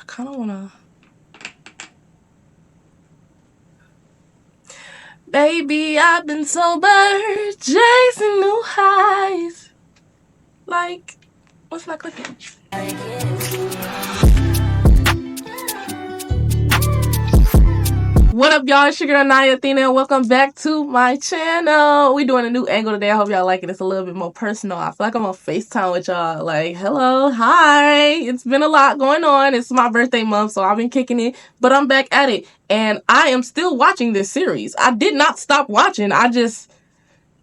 I kind of want to... Baby, I've been sober, chasing new highs. Like, what's not clicking? What up, y'all? It's your girl, Naya Athena, and welcome back to my channel. We doing a new angle today. I hope y'all like it. It's a little bit more personal. I feel like I'm on FaceTime with y'all. Like, hello, hi. It's been a lot going on. It's my birthday month, so I've been kicking it, but I'm back at it, and I am still watching this series. I did not stop watching. I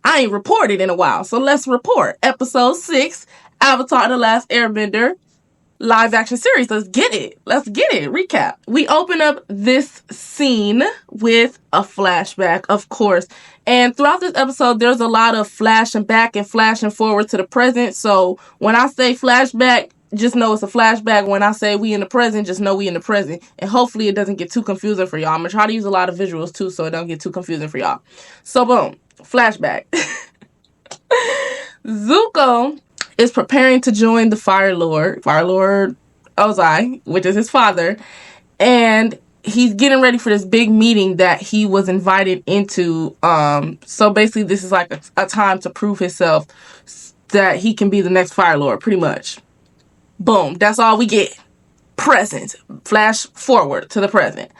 ain't reported in a while, so let's report. Episode 6, Avatar: The Last Airbender. Live action series. Let's get it. Recap. We open up this scene with a flashback, of course. And throughout this episode, there's a lot of flashing back and flashing forward to the present. So when I say flashback, just know it's a flashback. When I say we in the present, just know we in the present. And hopefully it doesn't get too confusing for y'all. I'm going to try to use a lot of visuals too, so it don't get too confusing for y'all. So boom, flashback. Zuko is preparing to join the Fire Lord Ozai, which is his father, and he's getting ready for this big meeting that he was invited into. So basically this is like a time to prove himself that he can be the next Fire Lord, pretty much. Boom, that's all we get. Present. Flash forward to the present.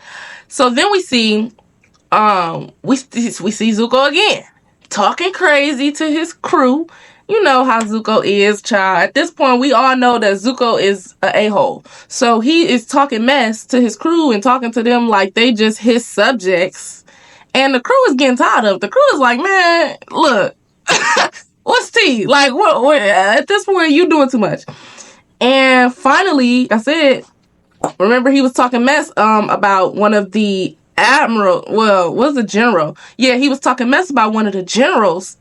So then we see we see Zuko again, talking crazy to his crew. You know how Zuko is, child. At this point, we all know that Zuko is an a-hole. So he is talking mess to his crew and talking to them like they just his subjects. And the crew is getting tired of it. The crew is like, man, look, what's tea? Like, what? At this point, you doing too much. And finally, I said, remember he was talking mess about one of the admiral. Well, was a general. Yeah, he was talking mess about one of the generals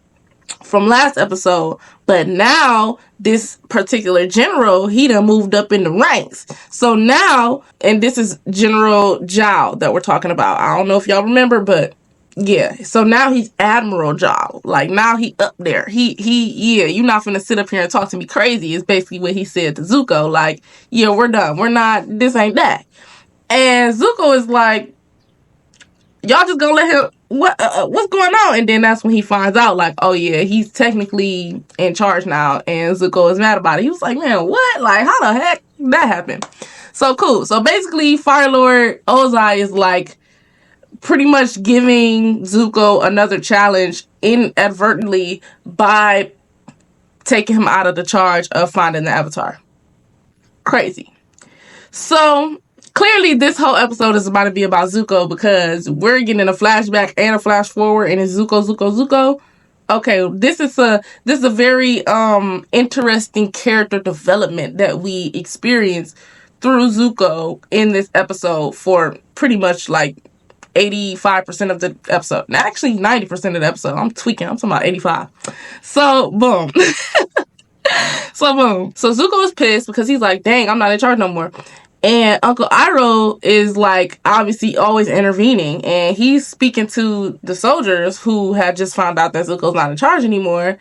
from last episode, but now this particular general, he done moved up in the ranks. So now, and this is General Yall that we're talking about. I don't know if y'all remember, but yeah. So now he's Admiral Yall. Like now he up there. Yeah, you're not finna sit up here and talk to me crazy is basically what he said to Zuko. Like, yeah, we're done. We're not, this ain't that. And Zuko is like, y'all just gonna let him, what's going on? And then that's when he finds out, like, oh yeah, he's technically in charge now, and Zuko is mad about it. He was like, man, what? Like, how the heck did that happen? So cool. So basically, Fire Lord Ozai is like pretty much giving Zuko another challenge inadvertently by taking him out of the charge of finding the Avatar. Crazy. So clearly, this whole episode is about to be about Zuko because we're getting a flashback and a flash forward, and it's Zuko. Okay, this is a very interesting character development that we experience through Zuko in this episode for pretty much like 85% of the episode. Now, actually, 90% of the episode. I'm tweaking. I'm talking about 85. So boom. So Zuko is pissed because he's like, dang, I'm not in charge no more. And Uncle Iroh is like obviously always intervening, and he's speaking to the soldiers who had just found out that Zuko's not in charge anymore.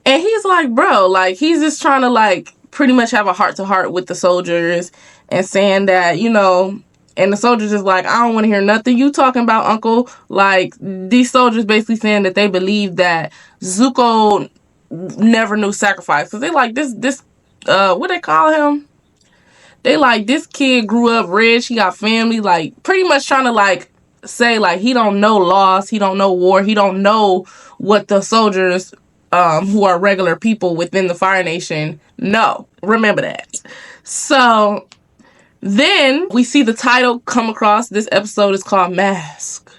And he's like, bro, like he's just trying to like pretty much have a heart-to-heart with the soldiers and saying that, you know, and the soldiers is like, I don't want to hear nothing you talking about, Uncle. Like these soldiers basically saying that they believe that Zuko never knew sacrifice because they like this what they call him? They like, this kid grew up rich, he got family, like pretty much trying to like say like he don't know loss, he don't know war, he don't know what the soldiers who are regular people within the Fire Nation know. Remember that. So then we see the title come across. This episode is called Mask.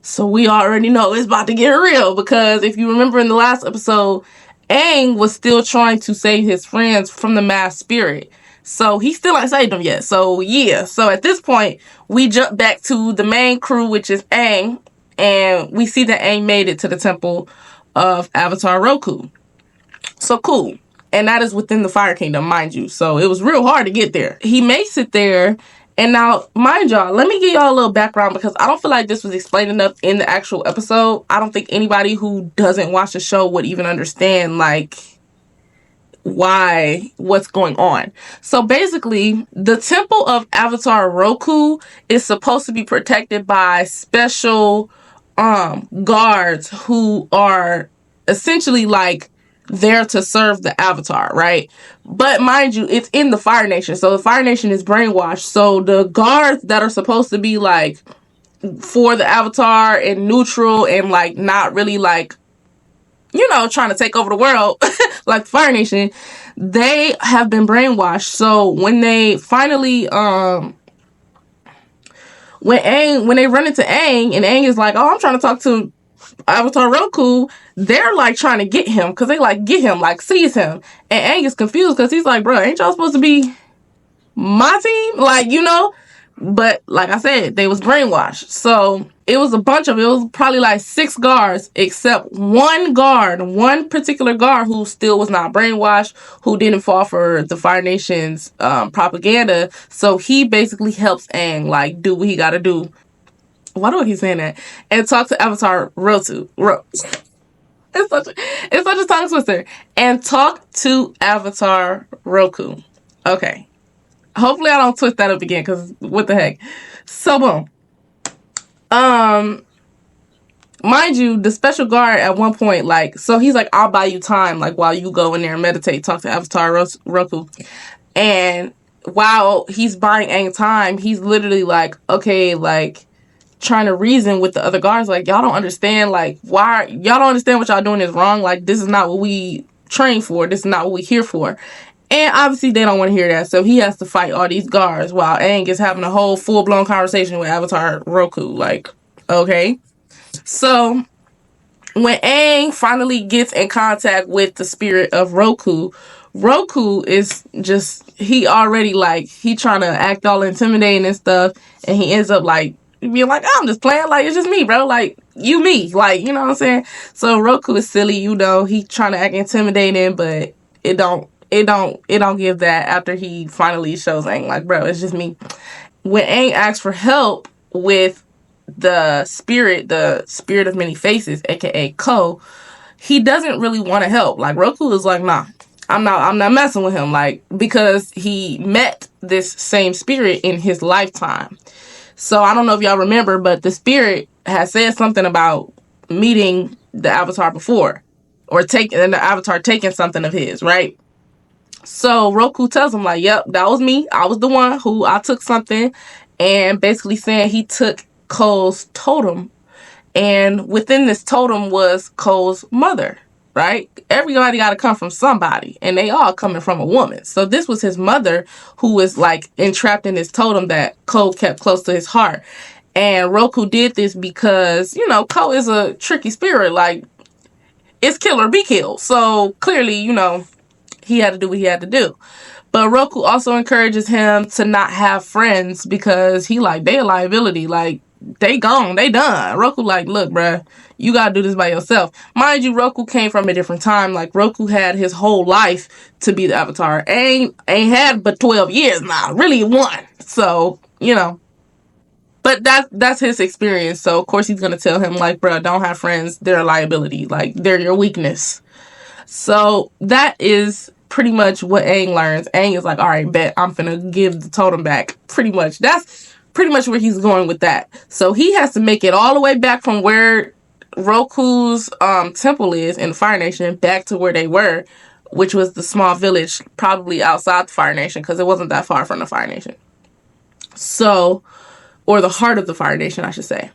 So we already know it's about to get real because if you remember in the last episode, Aang was still trying to save his friends from the masked spirit. So he still ain't saved them yet. So yeah. So at this point, we jump back to the main crew, which is Aang. And we see that Aang made it to the temple of Avatar Roku. So cool. And that is within the Fire Kingdom, mind you. So it was real hard to get there. He makes it there. And now, mind y'all, let me give y'all a little background because I don't feel like this was explained enough in the actual episode. I don't think anybody who doesn't watch the show would even understand, like, what's going on. So basically, the temple of Avatar Roku is supposed to be protected by special guards who are essentially like there to serve the Avatar, right? But mind you, it's in the Fire Nation. So the Fire Nation is brainwashed. So the guards that are supposed to be like for the Avatar and neutral and like not really like, you know, trying to take over the world like the Fire Nation, they have been brainwashed. So when they finally when they run into Aang and Aang is like, oh, I'm trying to talk to Avatar Roku, they're like trying to get him because they like get him, like seize him. And Aang is confused because he's like, bro, ain't y'all supposed to be my team? Like, you know? But like I said, they was brainwashed. So it was probably like 6 guards, except one particular guard who still was not brainwashed, who didn't fall for the Fire Nation's propaganda. So he basically helps Aang like do what he gotta do. Why do I keep saying that? And talk to Avatar Roku. It's such a tongue twister. And talk to Avatar Roku. Okay. Hopefully I don't twist that up again, because what the heck. So boom. Mind you, the special guard at one point, like, so he's like, I'll buy you time, like, while you go in there and meditate, talk to Avatar Roku. And while he's buying Aang time, he's literally like, okay, like, trying to reason with the other guards, like, y'all don't understand, like, why, y'all don't understand what y'all doing is wrong, like, this is not what we train for, this is not what we here for. And obviously they don't want to hear that, so he has to fight all these guards while Aang is having a whole full-blown conversation with Avatar Roku, like, okay. So when Aang finally gets in contact with the spirit of Roku, Roku is just, he already like, he trying to act all intimidating and stuff, and he ends up like being like, I'm just playing, like, it's just me, bro, like, you me, like, you know what I'm saying? So Roku is silly, you know, he trying to act intimidating, but it don't give that after he finally shows Aang, like, bro, it's just me. When Aang asks for help with the spirit of many faces, aka Ko, he doesn't really want to help. Like, Roku is like, nah, I'm not messing with him, like, because he met this same spirit in his lifetime. So I don't know if y'all remember, but the spirit has said something about meeting the Avatar before, or the Avatar taking something of his, right? So Roku tells him, like, yep, that was me. I was the one who I took something, and basically saying he took Ko's totem, and within this totem was Ko's mother, right? Everybody got to come from somebody, and they all coming from a woman. So this was his mother who was like entrapped in this totem that Ko kept close to his heart. And Roku did this because, you know, Ko is a tricky spirit. Like, it's kill or be killed. So clearly, you know, he had to do what he had to do. But Roku also encourages him to not have friends because he like, they a liability. Like, they gone, they done. Roku like, look, bruh, you gotta do this by yourself. Mind you, Roku came from a different time. Like, Roku had his whole life to be the Avatar. Ain't had but 12 years now. Really one. So, you know. But that's his experience. So, of course, he's gonna tell him, like, bruh, don't have friends. They're a liability. Like, they're your weakness. So, that is pretty much what Aang learns. Aang is like, all right, bet, I'm finna give the totem back. Pretty much. That's pretty much where he's going with that. So he has to make it all the way back from where Roku's temple is in the Fire Nation back to where they were, which was the small village probably outside the Fire Nation, because it wasn't that far from the Fire Nation. So, or the heart of the Fire Nation, I should say.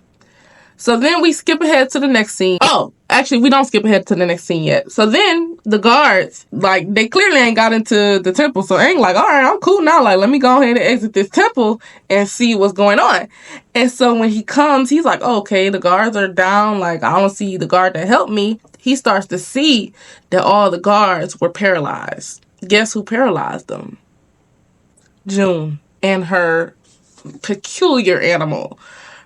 So then we skip ahead to the next scene. Oh, actually, we don't skip ahead to the next scene yet. So then the guards, like, they clearly ain't got into the temple. So Aang like, all right, I'm cool now. Like, let me go ahead and exit this temple and see what's going on. And so when he comes, he's like, oh, okay, the guards are down. Like, I don't see the guard that helped me. He starts to see that all the guards were paralyzed. Guess who paralyzed them? June and her peculiar animal.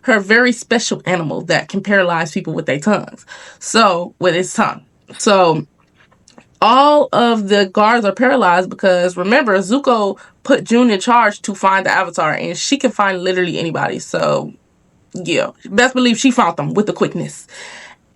Her very special animal that can paralyze people with their tongues. So, with its tongue. So, all of the guards are paralyzed because, remember, Zuko put June in charge to find the Avatar, and she can find literally anybody. So, yeah, best believe she found them with the quickness.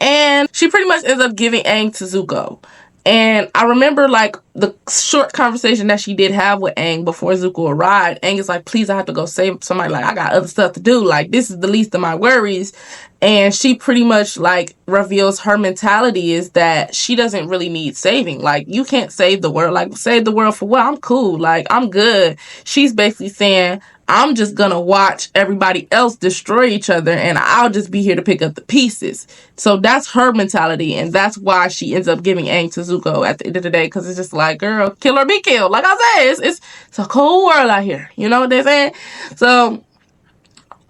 And she pretty much ends up giving Aang to Zuko. And I remember, like, the short conversation that she did have with Aang before Zuko arrived. Aang is like, please, I have to go save somebody. Like, I got other stuff to do. Like, this is the least of my worries. And she pretty much, like, reveals her mentality is that she doesn't really need saving. Like, you can't save the world. Like, save the world for what? I'm cool. Like, I'm good. She's basically saying, I'm just gonna watch everybody else destroy each other and I'll just be here to pick up the pieces. So that's her mentality, and that's why she ends up giving Aang to Zuko at the end of the day, because it's just like, girl, kill or be killed. Like I said, it's a cold world out here. You know what they're saying? So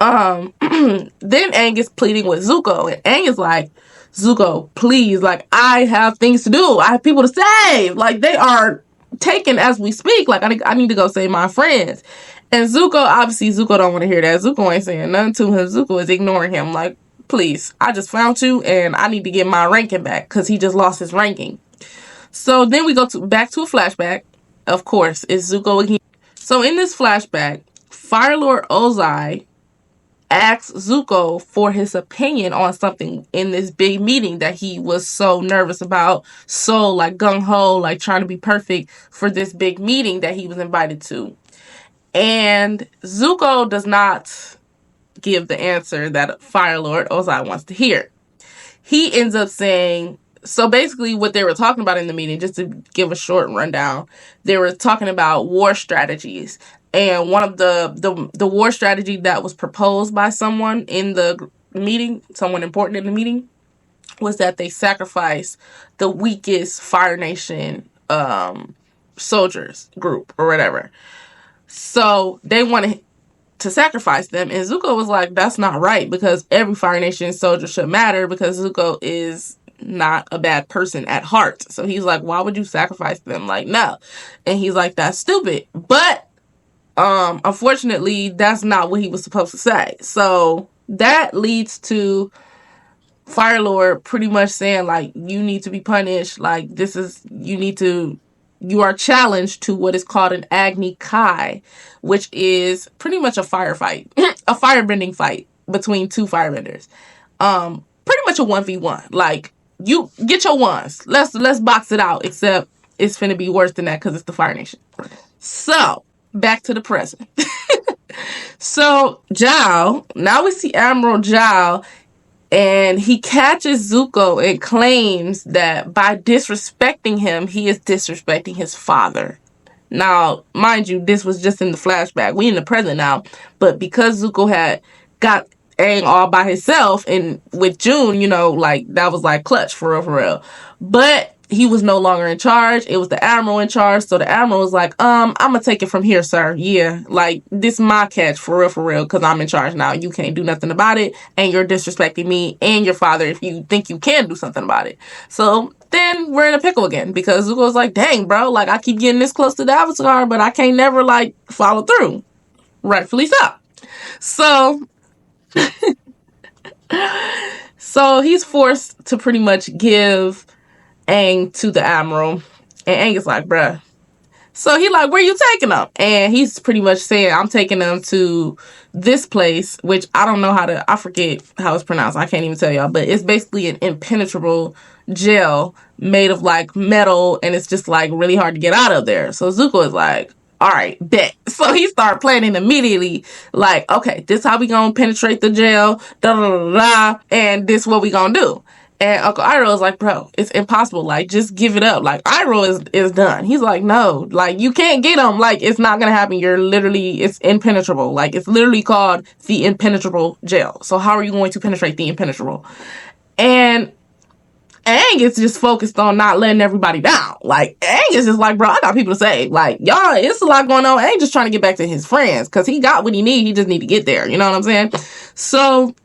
then Aang is pleading with Zuko, and Aang is like, Zuko, please, like, I have things to do. I have people to save. Like, they are taken as we speak. Like, I need to go save my friends. And Zuko don't want to hear that. Zuko ain't saying nothing to him. Zuko is ignoring him. Like, please, I just found you and I need to get my ranking back because he just lost his ranking. So then we go back to a flashback. Of course, it's Zuko again. So in this flashback, Fire Lord Ozai asks Zuko for his opinion on something in this big meeting that he was so nervous about, so like gung-ho, like trying to be perfect for this big meeting that he was invited to. And Zuko does not give the answer that Fire Lord Ozai wants to hear. He ends up saying, so basically what they were talking about in the meeting, just to give a short rundown, they were talking about war strategies. And one of the war strategy that was proposed by someone in the meeting, someone important in the meeting, was that they sacrifice the weakest Fire Nation soldiers group or whatever. So they wanted to sacrifice them, and Zuko was like, that's not right, because every Fire Nation soldier should matter, because Zuko is not a bad person at heart. So he's like, why would you sacrifice them? Like, no. And he's like, that's stupid. But unfortunately, that's not what he was supposed to say. So that leads to Fire Lord pretty much saying, like, you need to be punished. Like, you are challenged to what is called an Agni Kai, which is pretty much a firefight, a firebending fight between two firebenders. Pretty much a 1v1. Like, you get your ones. Let's box it out, except it's finna be worse than that because it's the Fire Nation. So, back to the present. So, Yall, now we see Admiral Yall, and he catches Zuko and claims that by disrespecting him, he is disrespecting his father. Now, mind you, this was just in the flashback. We in the present now. But because Zuko had got Aang all by himself, and with June, you know, like, that was like clutch for real. But he was no longer in charge. It was the Admiral in charge. So the Admiral was like, I'm gonna take it from here, sir. Yeah, like, this is my catch for real, because I'm in charge now. You can't do nothing about it, and you're disrespecting me and your father if you think you can do something about it. So then we're in a pickle again, because Zuko's like, dang, bro, like, I keep getting this close to the Avatar, but I can't never, like, follow through. Rightfully so. So he's forced to pretty much give Aang to the Admiral, and Aang is like, bruh. So he like, where you taking them? And he's pretty much saying, I'm taking them to this place, which I don't know I forget how it's pronounced. I can't even tell y'all, but it's basically an impenetrable jail made of like metal, and it's just like really hard to get out of there. So Zuko is like, all right, bet. So he started planning immediately, like, okay, this how we gonna penetrate the jail, and this what we gonna do. And Uncle Iroh is like, bro, it's impossible. Like, just give it up. Like, Iroh is done. He's like, no, like, you can't get him. Like, it's not going to happen. It's impenetrable. Like, it's literally called the impenetrable jail. So how are you going to penetrate the impenetrable? And Aang is just focused on not letting everybody down. Like, Aang is just like, bro, I got people to save. Like, y'all, it's a lot going on. Aang just trying to get back to his friends because he got what he need. He just need to get there. You know what I'm saying? So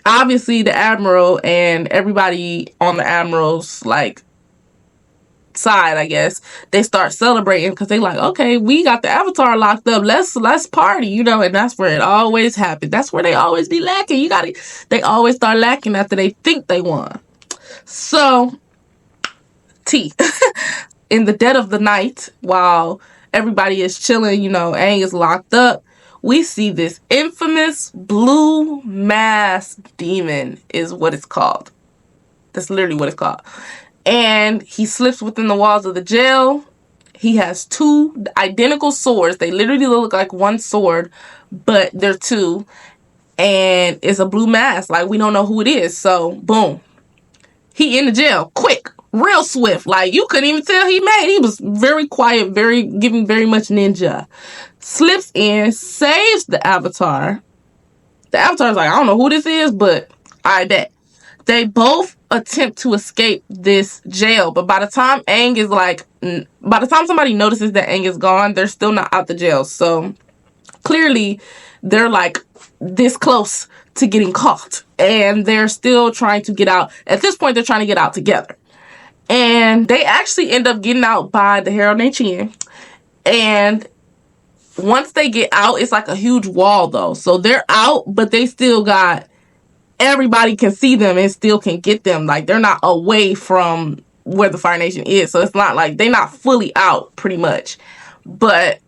obviously the Admiral and everybody on the Admiral's like side, I guess, they start celebrating because they like, okay, we got the Avatar locked up, let's party, you know. And that's where it always happens. That's where they always be lacking. They always start lacking after they think they won. So in the dead of the night, while everybody is chilling, you know, Aang is locked up, we see this infamous blue mask demon is what it's called. That's literally what it's called. and he slips within the walls of the jail. He has 2 identical swords. They literally look like one sword, but they're 2. And it's a blue mask. Like, we don't know who it is. So, boom. He in the jail. Quick. Real swift. Like, you couldn't even tell he made. He was very quiet, giving very much ninja. Slips in, saves the Avatar. The Avatar's like, I don't know who this is, but I bet. They both attempt to escape this jail, but by the time somebody notices that Aang is gone, they're still not out the jail. So clearly they're like this close to getting caught, and they're still trying to get out. At this point, they're trying to get out together, and they actually end up getting out by the Herald Chin. And once they get out, it's like a huge wall though, so they're out, but they still got, everybody can see them and still can get them. Like, they're not away from where the Fire Nation is. So it's not like they're not fully out, pretty much. But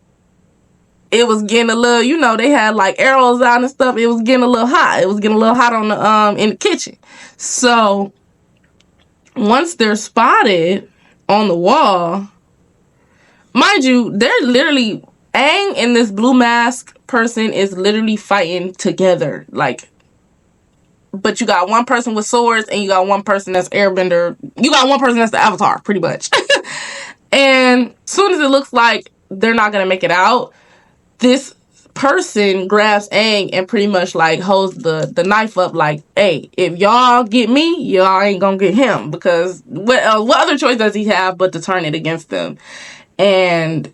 it was getting a little, they had like arrows out and stuff. It was getting a little hot. It was getting a little hot on the in the kitchen. So once they're spotted on the wall, mind you, they're literally, Aang and this blue mask person is literally fighting together. Like, but you got one person with swords and you got one person that's airbender. You got one person that's the Avatar, pretty much. And as soon as it looks like they're not going to make it out, this person grabs Aang and pretty much like holds the knife up like, hey, if y'all get me, y'all ain't going to get him. Because what other choice does he have but to turn it against them? And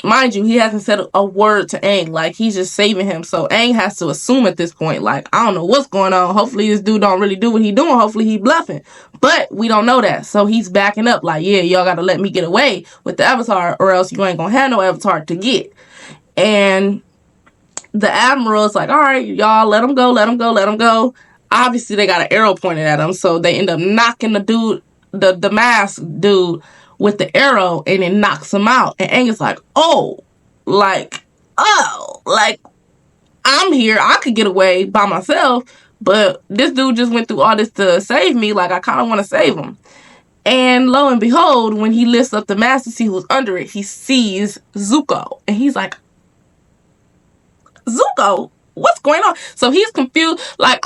mind you, he hasn't said a word to Aang. Like, he's just saving him. So Aang has to assume at this point, like, I don't know what's going on. Hopefully this dude don't really do what he doing. Hopefully he bluffing. But we don't know that. So he's backing up like, yeah, y'all got to let me get away with the Avatar, or else you ain't going to have no Avatar to get. And the Admiral is like, all right, y'all, let him go, let him go, let him go. Obviously they got an arrow pointed at him. So they end up knocking the dude, the mask dude, with the arrow, and it knocks him out. And Aang is like, like, I'm here. I could get away by myself, but this dude just went through all this to save me. Like, I kind of want to save him. And lo and behold, when he lifts up the mask to see who's under it, he sees Zuko. And he's like, Zuko, what's going on? So he's confused. Like,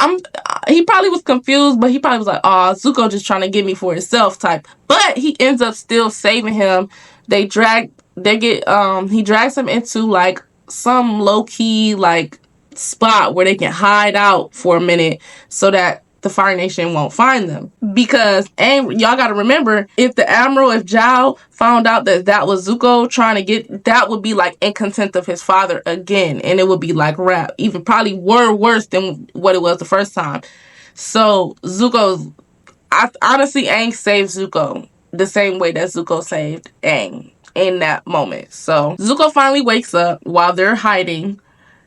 he probably was confused, but he probably was like, oh, Zuko just trying to get me for himself type. But he ends up still saving him. He drags him into like some low key like spot where they can hide out for a minute so that the Fire Nation won't find them. Because, and y'all gotta remember, if Zhao found out that was Zuko trying to get, that would be like in contempt of his father again, and it would be like rap, even probably worse than what it was the first time. So honestly, Aang saved Zuko the same way that Zuko saved Aang in that moment. So Zuko finally wakes up. While they're hiding,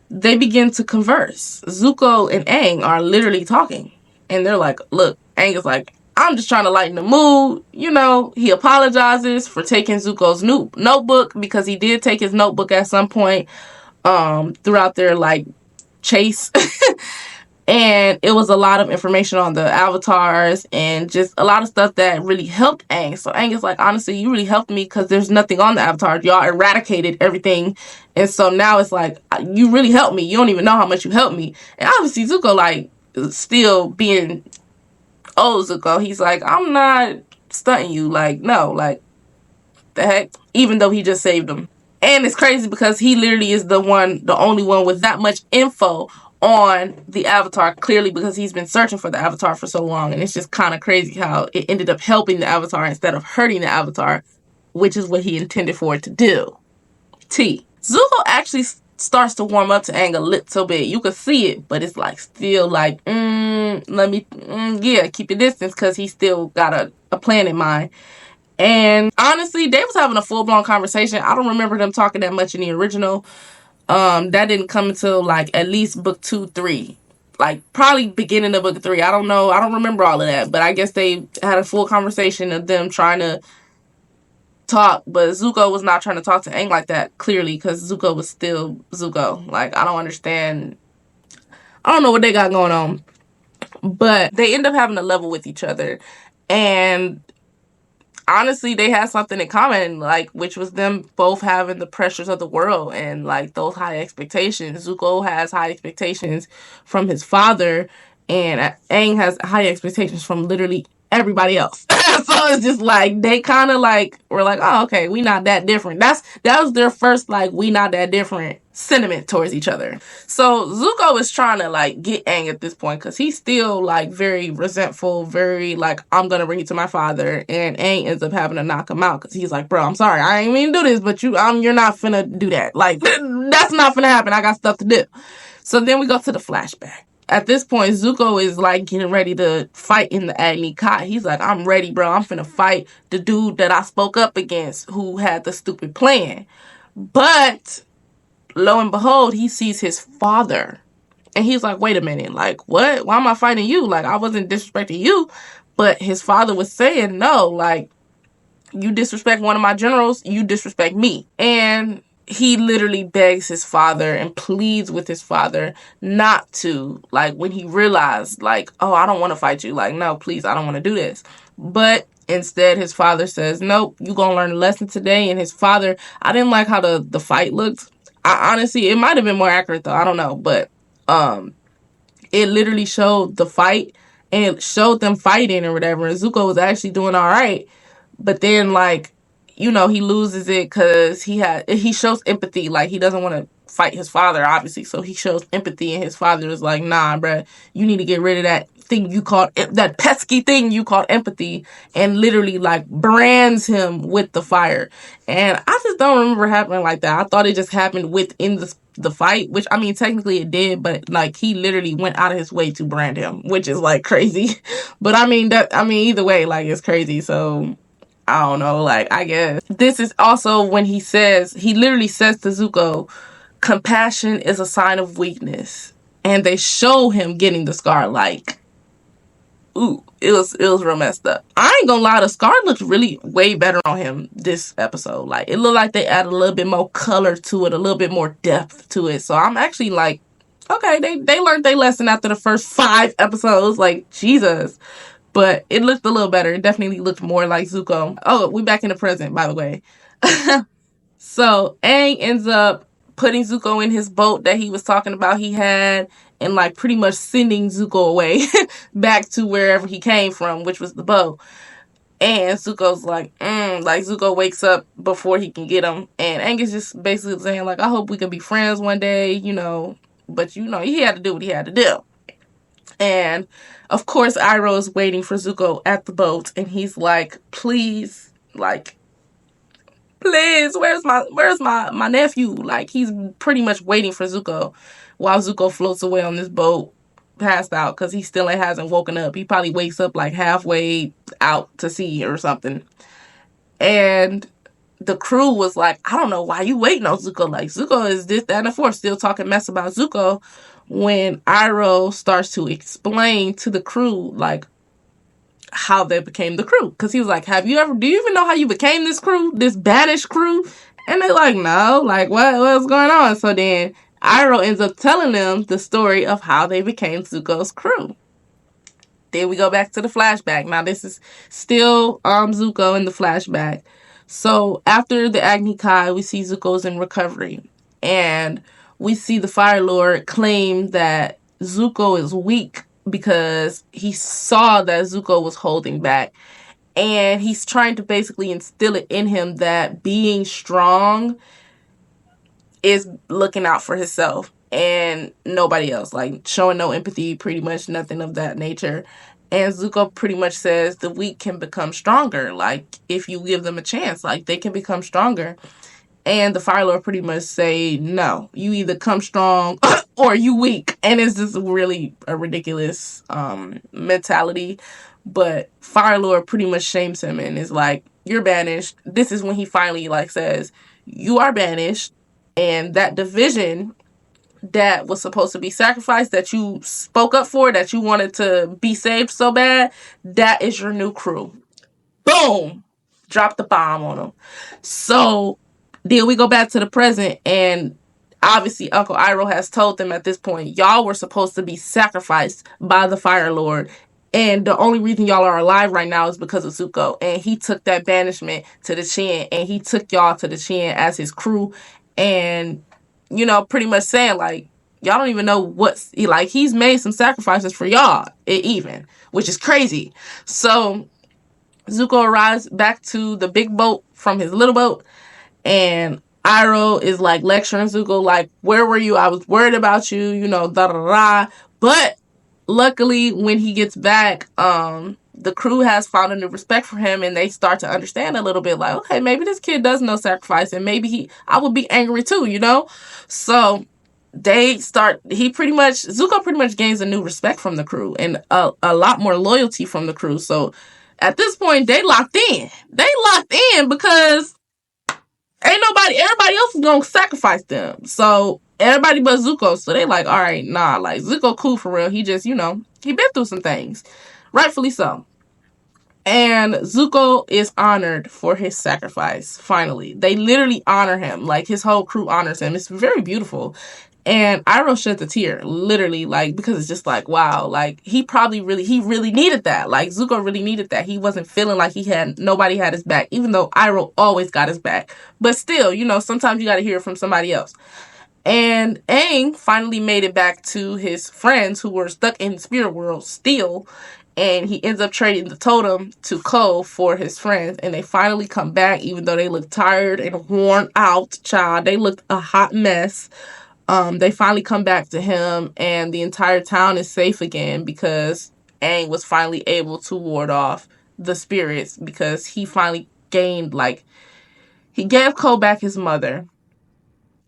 they begin to converse. Zuko and Aang are literally talking. And they're like, look, Aang is like, I'm just trying to lighten the mood. He apologizes for taking Zuko's notebook, because he did take his notebook at some point throughout their like chase. And it was a lot of information on the avatars and just a lot of stuff that really helped Aang. So Aang is like, honestly, you really helped me, because there's nothing on the avatar. Y'all eradicated everything. And so now it's like, you really helped me. You don't even know how much you helped me. And obviously Zuko, like, still being Zuko, he's like, I'm not stunting you. Like, no, like, the heck? Even though he just saved him. And it's crazy because he literally is the only one with that much info on the avatar, clearly, because he's been searching for the avatar for so long. And it's just kind of crazy how it ended up helping the avatar instead of hurting the avatar, which is what he intended for it to do. Zuko actually starts to warm up to Aang a little bit. You can see it, but it's like still like, keep your distance, because he still got a plan in mind. And honestly, they was having a full-blown conversation. I don't remember them talking that much in the original. That didn't come until like at least book 2, 3. Like probably beginning of book 3. I don't know. I don't remember all of that. But I guess they had a full conversation of them trying to talk. But Zuko was not trying to talk to Aang like that, clearly, because Zuko was still Zuko. Like, I don't understand. I don't know what they got going on. But they end up having a level with each other. And honestly, they had something in common, like, which was them both having the pressures of the world and like those high expectations. Zuko has high expectations from his father, and Aang has high expectations from literally everybody else. So it's just like they kind of like were like, oh, okay, we not that different. That was their first like we not that different sentiment towards each other. So Zuko is trying to like get Aang at this point because he's still like very resentful, very like I'm gonna bring you to my father, and Aang ends up having to knock him out because he's like, bro, I'm sorry, I ain't mean to do this, but you're not finna do that. Like that's not finna happen. I got stuff to do. So then we go to the flashback. At this point, Zuko is like getting ready to fight in the Agni Kai. He's like, I'm ready, bro. I'm finna fight the dude that I spoke up against who had the stupid plan. But lo and behold, he sees his father. And he's like, wait a minute, like, what? Why am I fighting you? Like, I wasn't disrespecting you. But his father was saying, no, like, you disrespect one of my generals, you disrespect me. And he literally begs his father and pleads with his father not to, like, when he realized, like, oh, I don't want to fight you. Like, no, please, I don't want to do this. But instead, his father says, nope, you gonna learn a lesson today. And his father, I didn't like how the fight looked. I honestly, it might have been more accurate, though. I don't know. But it literally showed the fight, and it showed them fighting or whatever. And Zuko was actually doing all right. But then, like, you know, he loses it because he shows empathy. Like, he doesn't want to fight his father, obviously. So he shows empathy, and his father is like, nah, bruh, you need to get rid of that thing you called, that pesky thing you called empathy, and literally, like, brands him with the fire. And I just don't remember happening like that. I thought it just happened within the fight, which, I mean, technically it did, but, like, he literally went out of his way to brand him, which is, like, crazy. But, I mean, either way, like, it's crazy, so I don't know, like, I guess. This is also when he literally says to Zuko, compassion is a sign of weakness. And they show him getting the scar, like, ooh, it was real messed up. I ain't gonna lie, the scar looked really way better on him this episode. Like, it looked like they added a little bit more color to it, a little bit more depth to it. So I'm actually like, okay, they learned their lesson after the first 5 episodes. Like, Jesus. But it looked a little better. It definitely looked more like Zuko. Oh, we back in the present, by the way. So Aang ends up putting Zuko in his boat that he was talking about he had, and like pretty much sending Zuko away back to wherever he came from, which was the boat. And Zuko's like, like Zuko wakes up before he can get him. And Aang is just basically saying, like, I hope we can be friends one day, you know. But, you know, he had to do what he had to do. And of course, Iroh is waiting for Zuko at the boat, and he's like, please, like, please, where's my nephew? Like, he's pretty much waiting for Zuko while Zuko floats away on this boat, passed out, because he still hasn't woken up. He probably wakes up like halfway out to sea or something. And the crew was like, I don't know why you waiting on Zuko. Like, Zuko is this, that, and the fourth, still talking mess about Zuko, when Iroh starts to explain to the crew, like, how they became the crew. Because he was like, do you even know how you became this crew? This banished crew? And they're like, no. Like, what's going on? So then Iroh ends up telling them the story of how they became Zuko's crew. Then we go back to the flashback. Now, this is still Zuko in the flashback. So after the Agni Kai, we see Zuko's in recovery. And we see the Fire Lord claim that Zuko is weak because he saw that Zuko was holding back. And he's trying to basically instill it in him that being strong is looking out for himself and nobody else. Like, showing no empathy, pretty much nothing of that nature. And Zuko pretty much says the weak can become stronger. Like, if you give them a chance, like, they can become stronger. And the Fire Lord pretty much say, no, you either come strong or you weak. And it's just really a ridiculous mentality. But Fire Lord pretty much shames him and is like, you're banished. This is when he finally, like, says, you are banished. And that division that was supposed to be sacrificed, that you spoke up for, that you wanted to be saved so bad, that is your new crew. Boom! Drop the bomb on them. So then we go back to the present, and obviously Uncle Iroh has told them at this point, y'all were supposed to be sacrificed by the Fire Lord, And the only reason y'all are alive right now is because of Zuko. And he took that banishment to the Chin, and he took y'all to the Chin as his crew. And, you know, pretty much saying, like, y'all don't even know what's, like, he's made some sacrifices for y'all, even, which is crazy. So Zuko arrives back to the big boat from his little boat, and Iroh is, like, lecturing Zuko, like, where were you? I was worried about you, you know, da da da. But luckily, when he gets back, the crew has found a new respect for him, and they start to understand a little bit, like, okay, maybe this kid does know sacrifice, and maybe I would be angry too, you know? So Zuko pretty much gains a new respect from the crew, and a lot more loyalty from the crew. So at this point, they locked in. Because everybody else is gonna sacrifice them. So everybody but Zuko. So they like, all right, nah, like Zuko cool for real. He just, you know, he been through some things. Rightfully so. And Zuko is honored for his sacrifice, finally. They literally honor him. Like, his whole crew honors him. It's very beautiful. And Iroh shed a tear, literally, like, because it's just like, wow, like, he really needed that. Like, Zuko really needed that. He wasn't feeling like nobody had his back, even though Iroh always got his back. But still, you know, sometimes you got to hear it from somebody else. And Aang finally made it back to his friends who were stuck in the spirit world still. And he ends up trading the totem to Ko for his friends. And they finally come back, even though they look tired and worn out, child. They looked a hot mess. They finally come back to him, and the entire town is safe again because Aang was finally able to ward off the spirits, because he finally he gave Ko back his mother.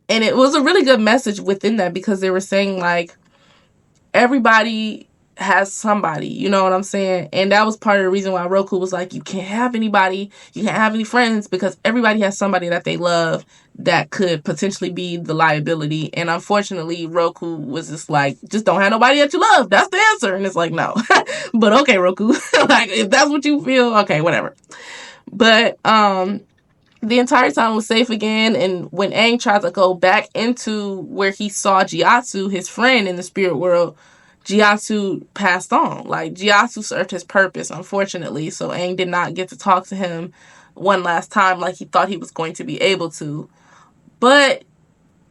And it was a really good message within that, because they were saying, like, everybody has somebody, you know what I'm saying? And that was part of the reason why Roku was like, you can't have anybody, you can't have any friends, because everybody has somebody that they love that could potentially be the liability. And unfortunately, Roku was just like, just don't have nobody that you love. That's the answer. And it's like, no. But okay, Roku. Like, if that's what you feel, okay, whatever. But the entire town was safe again, and when Aang tried to go back into where he saw Gyatso, his friend in the spirit world, Gyatso passed on. Like, Gyatso served his purpose, unfortunately, so Aang did not get to talk to him one last time like he thought he was going to be able to. But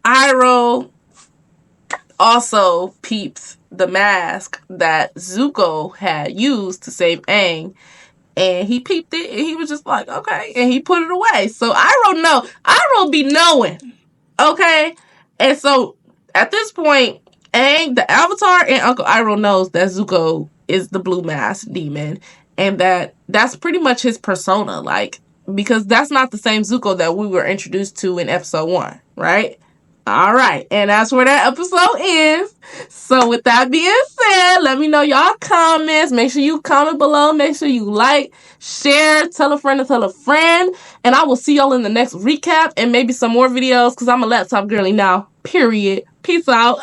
Iroh also peeped the mask that Zuko had used to save Aang, and he peeped it, and he was just like, okay, and he put it away. So Iroh be knowing, okay? And so at this point, Aang, the Avatar, and Uncle Iroh knows that Zuko is the blue mask demon, and that's pretty much his persona, like, because that's not the same Zuko that we were introduced to in episode 1, right? All right, and that's where that episode ends. So with that being said, let me know y'all comments. Make sure you comment below. Make sure you like, share, tell a friend to tell a friend. And I will see y'all in the next recap and maybe some more videos, because I'm a laptop girly now. Period. Peace out.